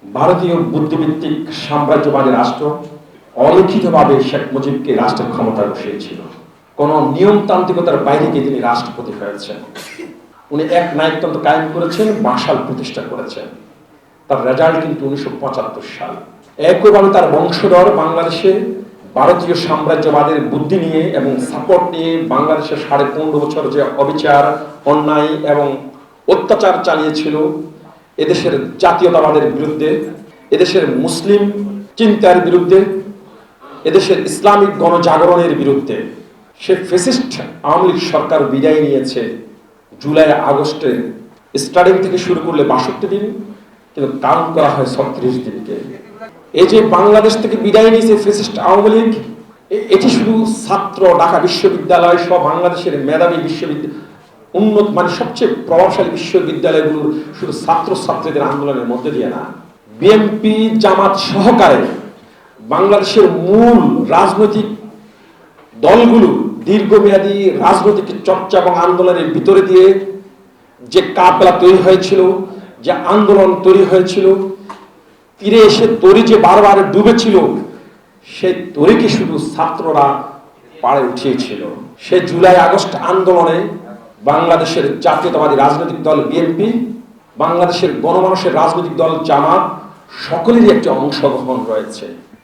ভারতীয় বুদ্ধিভিত্তিক সাম্রাজ্যবাদী রাষ্ট্র অলিখিতভাবে শেখ মুজিবকে রাষ্ট্রের ক্ষমতায় বসিয়েছিল। কোন নিয়মতান্ত্রিকতার বাইরে গিয়ে তিনি রাষ্ট্রপতি হয়েছেন। উনি এক নায়কতন্ত্র কায়েম করেছেন, বাকশাল প্রতিষ্ঠা করেছেন। তার রেজাল্ট কিন্তু 1975 সাল। একইভাবে তার বংশধর বাংলাদেশে ভারতীয় সাম্রাজ্যবাদের বুদ্ধি নিয়ে এবং সাপোর্ট নিয়ে বাংলাদেশের 15.5 বছর যে অবিচার, অন্যায় এবং অত্যাচার চালিয়েছিল এদেশের জাতীয়তাবাদের বিরুদ্ধে, এদেশের মুসলিম চিন্তার বিরুদ্ধে, এদেশের ইসলামিক গণজাগরণের বিরুদ্ধে, সে ফ্যাসিস্ট আওয়ামী লীগ সরকার বিদায় নিয়েছে জুলাই আগস্টে। স্টার্টিং থেকে শুরু করলে 62 দিন, কিন্তু কাউন্ট করা হয় 36 দিনকে। এই যে বাংলাদেশ থেকে বিদায় নিয়েছে ফ্যাসিস্ট আওয়ামী লীগ, এটি শুধু ছাত্র, ঢাকা বিশ্ববিদ্যালয় সহ বাংলাদেশের মেধাবী বিশ্ববিদ্যালয়, উন্নত মানে সবচেয়ে প্রভাবশালী বিশ্ববিদ্যালয়গুলোর শুধু ছাত্রছাত্রীদের আন্দোলনের মধ্যে দিয়ে না, বিএনপি জামাত সহকারে বাংলাদেশের মূল রাজনৈতিক দলগুলো দীর্ঘমেয়াদী রাজনৈতিক চর্চা এবং আন্দোলনের ভিতরে দিয়ে যে কাফেলা তৈরি হয়েছিল, যে আন্দোলন তৈরি হয়েছিল, তীরে এসে তরি যে বারবার ডুবেছিল, সেই তরিকে শুধু ছাত্ররা পাড়ে উঠিয়েছিল। সে জুলাই আগস্ট আন্দোলনে বাংলাদেশের জাতীয়তাবাদী রাজনৈতিক দল বিএনপি, বাংলাদেশের গণমানুষের রাজনৈতিক দল জামাত সকলেরই একটি অংশগ্রহণ রয়েছে।